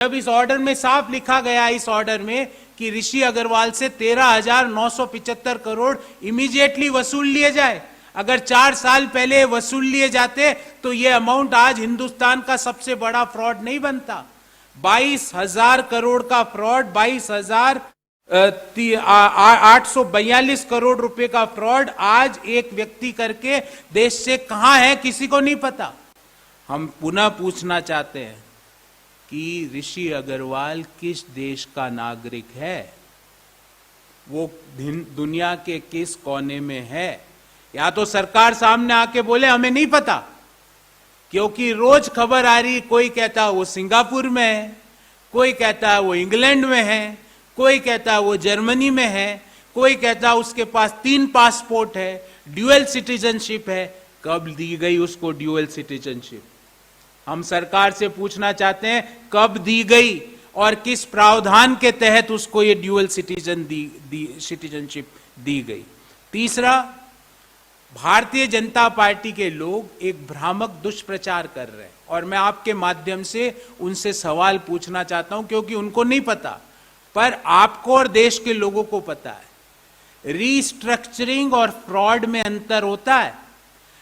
जब इस ऑर्डर में साफ लिखा गया, इस ऑर्डर में, कि ऋषि अग्रवाल से 13,975 करोड़ इमीडिएटली वसूल लिए जाए। अगर 4 साल पहले वसूल लिए जाते तो यह अमाउंट आज हिंदुस्तान का सबसे बड़ा फ्रॉड नहीं बनता। 22,000 करोड़ का फ्रॉड, 22,842 करोड़ रुपए का फ्रॉड आज एक व्यक्ति करके देश से कहां है किसी को नहीं पता। हम पुनः पूछना चाहते हैं कि ऋषि अग्रवाल किस देश का नागरिक है, वो दुनिया के किस कोने में है। या तो सरकार सामने आके बोले हमें नहीं पता, क्योंकि रोज खबर आ रही, कोई कहता है वो सिंगापुर में है, कोई कहता है वो इंग्लैंड में है, कोई कहता है वो जर्मनी में है, कोई कहता है उसके पास 3 पासपोर्ट है, ड्यूअल सिटीजनशिप है। कब दी गई उसको ड्यूअल सिटीजनशिप? हम सरकार से पूछना चाहते हैं कब दी गई और किस प्रावधान के तहत उसको ये ड्यूअल सिटीजनशिप दी गई। तीसरा, भारतीय जनता पार्टी के लोग एक भ्रामक दुष्प्रचार कर रहे हैं और मैं आपके माध्यम से उनसे सवाल पूछना चाहता हूं, क्योंकि उनको नहीं पता, पर आपको और देश के लोगों को पता है। रीस्ट्रक्चरिंग और फ्रॉड में अंतर होता है।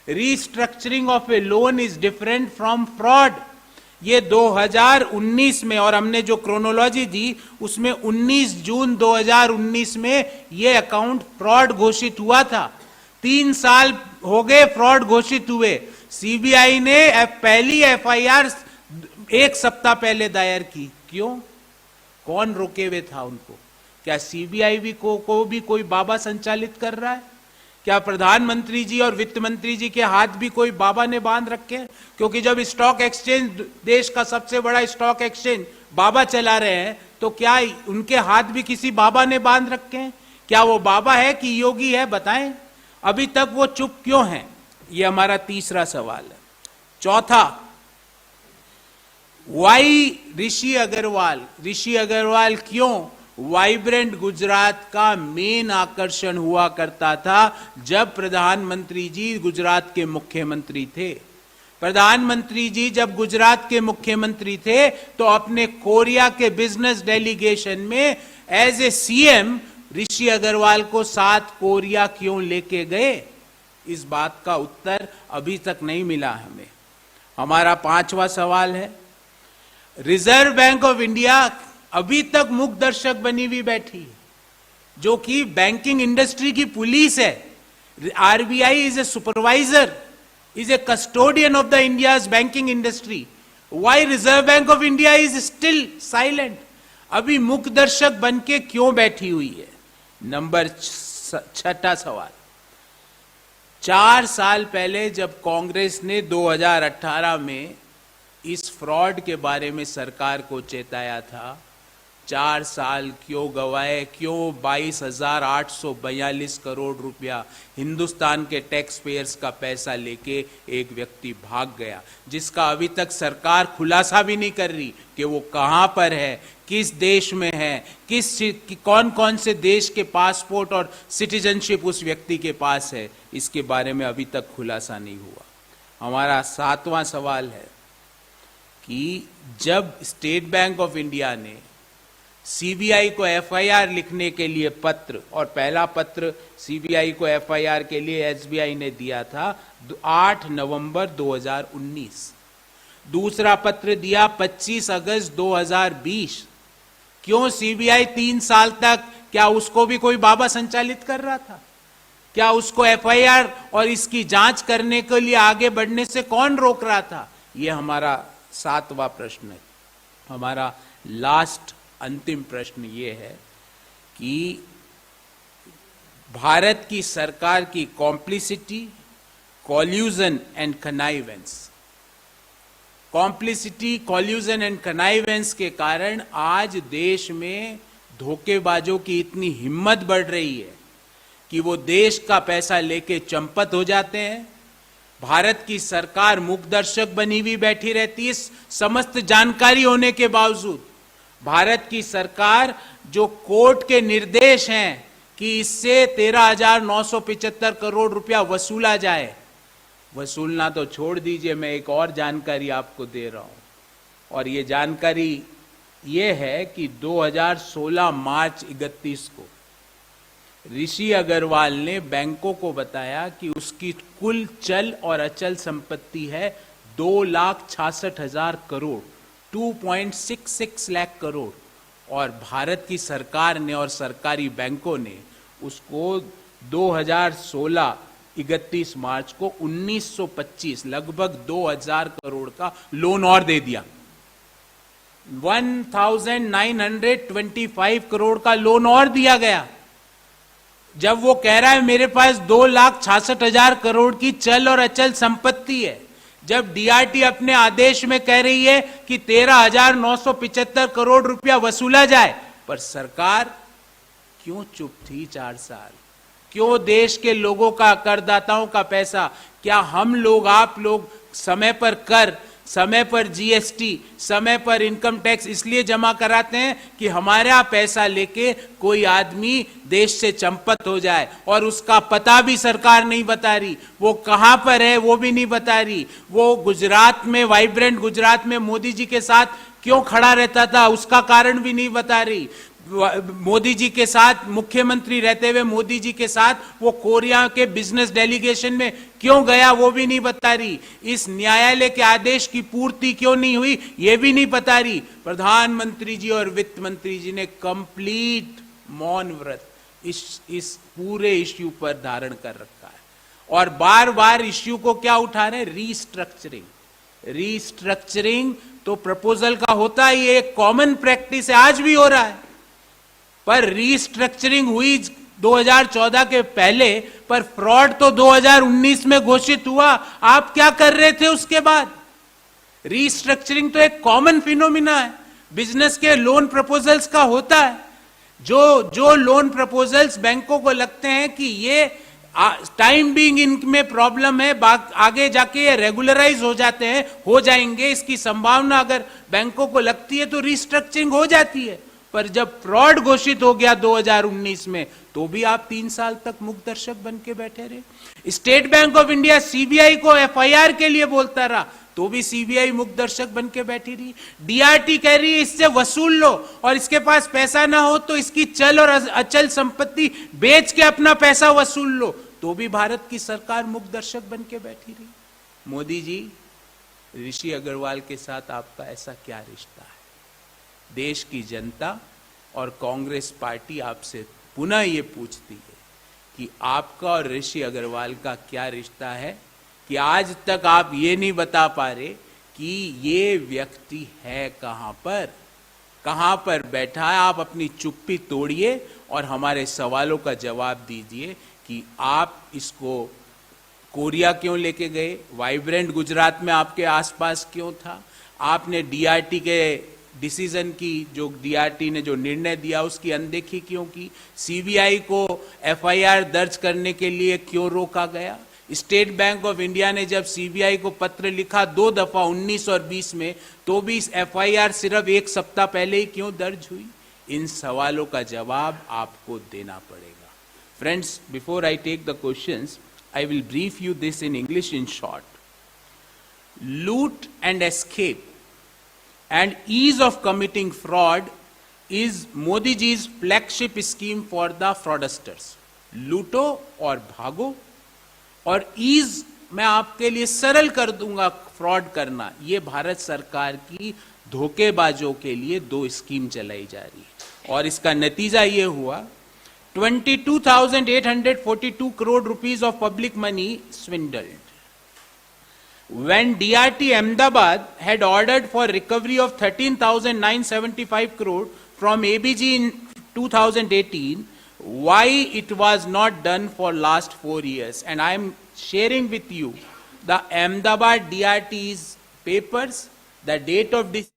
Restructuring of A loan is different from fraud. ये 2019 में, और हमने जो क्रोनोलॉजी दी उसमें 19 जून 2019 में ये अकाउंट फ्रॉड घोषित हुआ था। 3 साल हो गए फ्रॉड घोषित हुए। सीबीआई ने पहली एफआईआर 1 सप्ताह पहले दायर की। क्यों? कौन रोके हुए था उनको? क्या सीबीआई भी को भी कोई बाबा संचालित कर रहा है? क्या प्रधानमंत्री जी और वित्त मंत्री जी के हाथ भी कोई बाबा ने बांध रखे हैं? क्योंकि जब स्टॉक एक्सचेंज, देश का सबसे बड़ा स्टॉक एक्सचेंज बाबा चला रहे हैं, तो क्या उनके हाथ भी किसी बाबा ने बांध रखे हैं? क्या वो बाबा है कि योगी है? बताएं, अभी तक वो चुप क्यों हैं? ये हमारा तीसरा सवाल है। चौथा, वाई ऋषि अग्रवाल क्यों वाइब्रेंट गुजरात का मेन आकर्षण हुआ करता था जब प्रधानमंत्री जी गुजरात के मुख्यमंत्री थे। प्रधानमंत्री जी जब गुजरात के मुख्यमंत्री थे तो अपने कोरिया के बिजनेस डेलीगेशन में as a CM Rishi Agarwal को साथ कोरिया क्यों लेके गए? इस बात का उत्तर अभी तक नहीं मिला हमें। हमारा 5वां सवाल है, रिजर्व बैंक ऑफ इंडिया अभी तक मूक दर्शक बनी हुई बैठी है, जो कि बैंकिंग इंडस्ट्री की पुलिस है। RBI is a supervisor, is a custodian of the India's banking industry. Why reserve bank of India is still silent? अभी मूक दर्शक बन के क्यों बैठी हुई है? नंबर 6 सवाल, 4 साल पहले जब कांग्रेस ने 2018 में इस फ्रॉड के बारे में सरकार को चेताया था, 4 साल क्यों गवाए? क्यों 22,842 करोड़ रुपया हिंदुस्तान के टैक्स पेयर्स का पैसा लेके एक व्यक्ति भाग गया, जिसका अभी तक सरकार खुलासा भी नहीं कर रही कि वो कहां पर है, किस देश में है, कौन कौन से देश के पासपोर्ट और सिटीजनशिप उस व्यक्ति के पास है, इसके बारे में अभी तक खुलासा नहीं हुआ। हमारा 7वां सवाल है कि जब स्टेट बैंक ऑफ इंडिया ने सीबीआई को एफआईआर लिखने के लिए पत्र, और पहला पत्र सीबीआई को एफआईआर के लिए एसबीआई ने दिया था 8 नवंबर 2019, दूसरा पत्र दिया 25 अगस्त 2020। क्यों सीबीआई 3 साल तक, क्या उसको भी कोई बाबा संचालित कर रहा था? क्या उसको एफआईआर और इसकी जांच करने के लिए आगे बढ़ने से कौन रोक रहा था? यह हमारा 7वां प्रश्न है। हमारा लास्ट अंतिम प्रश्न ये है कि भारत की सरकार की कॉम्प्लिसिटी, कॉल्यूजन एंड कनाइवेंस के कारण आज देश में धोखेबाजों की इतनी हिम्मत बढ़ रही है कि वो देश का पैसा लेके चंपत हो जाते हैं। भारत की सरकार मूकदर्शक बनी हुई बैठी रहती है। समस्त जानकारी होने के बावजूद भारत की सरकार, जो कोर्ट के निर्देश हैं कि इससे 13,975 करोड़ रुपया वसूला जाए, वसूलना तो छोड़ दीजिए, मैं एक और जानकारी आपको दे रहा हूं, और ये जानकारी ये है कि 2016 मार्च 31 को ऋषि अग्रवाल ने बैंकों को बताया कि उसकी कुल चल और अचल संपत्ति है 2,66,000 करोड़, 2.66 लाख करोड़, और भारत की सरकार ने और सरकारी बैंकों ने उसको 2016 31 मार्च को 1925 लगभग 2,000 करोड़ का लोन और दे दिया। 1925 करोड़ का लोन और दिया गया। जब वो कह रहा है मेरे पास 2,66,000 करोड़ की चल और अचल संपत्ति है, जब डीआरटी अपने आदेश में कह रही है कि 13,975 करोड़ रुपया वसूला जाए, पर सरकार क्यों चुप थी 4 साल? क्यों देश के लोगों का, करदाताओं का पैसा, क्या हम लोग, आप लोग समय पर कर, समय पर जीएसटी, समय पर इनकम टैक्स इसलिए जमा कराते हैं कि हमारा पैसा लेके कोई आदमी देश से चंपत हो जाए, और उसका पता भी सरकार नहीं बता रही, वो कहां पर है वो भी नहीं बता रही। वो गुजरात में, वाइब्रेंट गुजरात में मोदी जी के साथ क्यों खड़ा रहता था उसका कारण भी नहीं बता रही। मोदी जी के साथ, मुख्यमंत्री रहते हुए मोदी जी के साथ वो कोरिया के बिजनेस डेलीगेशन में क्यों गया वो भी नहीं बता रही। इस न्यायालय के आदेश की पूर्ति क्यों नहीं हुई ये भी नहीं बता रही। प्रधानमंत्री जी और वित्त मंत्री जी ने कंप्लीट मौन व्रत इस पूरे इश्यू पर धारण कर रखा है, और बार बार इश्यू को क्या उठा रहे हैं? रीस्ट्रक्चरिंग तो प्रपोजल का होता ही एक कॉमन प्रैक्टिस है, आज भी हो रहा है, पर रीस्ट्रक्चरिंग हुई 2014 के पहले, पर फ्रॉड तो 2019 में घोषित हुआ। आप क्या कर रहे थे उसके बाद? रीस्ट्रक्चरिंग तो एक कॉमन फिनोमिना है, बिजनेस के लोन प्रपोजल्स का होता है। जो लोन प्रपोजल्स बैंकों को लगते हैं कि ये टाइम बीइंग इनमें प्रॉब्लम है, आगे जाके ये रेगुलराइज हो जाते हैं, हो जाएंगे, इसकी संभावना अगर बैंकों को लगती है तो रीस्ट्रक्चरिंग हो जाती है। पर जब फ्रॉड घोषित हो गया 2019 में, तो भी आप 3 साल तक मुख्य दर्शक बन के बैठे रहे। State bank of India CBI को एफआईआर के लिए बोलता रहा, तो भी सीबीआई मुख्य दर्शक बन के बैठी रही। डीआरटी कह रही है इससे वसूल लो, और इसके पास पैसा ना हो तो इसकी चल और अचल संपत्ति बेच के अपना पैसा वसूल लो, तो भी भारत की सरकार मुख्य दर्शक बन के बैठी रही। मोदी जी, ऋषि अग्रवाल के साथ आपका ऐसा क्या रिश्ता है? देश की जनता और कांग्रेस पार्टी आपसे पुनः ये पूछती है कि आपका और ऋषि अग्रवाल का क्या रिश्ता है, कि आज तक आप ये नहीं बता पा रहे कि ये व्यक्ति है कहां पर बैठा है। आप अपनी चुप्पी तोड़िए और हमारे सवालों का जवाब दीजिए कि आप इसको कोरिया क्यों लेके गए, वाइब्रेंट गुजरात में आपके आसपास क्यों था, आपने डीआरटी के डिसीजन की, जो डीआरटी ने जो निर्णय दिया उसकी अनदेखी क्यों की, सीबीआई को एफआईआर दर्ज करने के लिए क्यों रोका गया, स्टेट बैंक ऑफ इंडिया ने जब सीबीआई को पत्र लिखा 2 दफा 19 और 20 में, तो भी इस एफआईआर सिर्फ 1 सप्ताह पहले ही क्यों दर्ज हुई? इन सवालों का जवाब आपको देना पड़ेगा। Friends, before I take the questions, I will brief you this in English in short. Loot and escape and ease of committing fraud is Modi ji's flagship scheme for the fraudsters. लूटो और भागो, और ease मैं आपके लिए सरल कर दूंगा फ्रॉड करना, ये भारत सरकार की धोखेबाजों के लिए 2 स्कीम चलाई जा रही है, और इसका नतीजा ये हुआ 22,842 crore rupees of public money swindled. When DRT Ahmedabad had ordered for recovery of 13,975 crore from ABG in 2018, why it was not done for last 4 years? And I am sharing with you the Ahmedabad DRT's papers, the date of this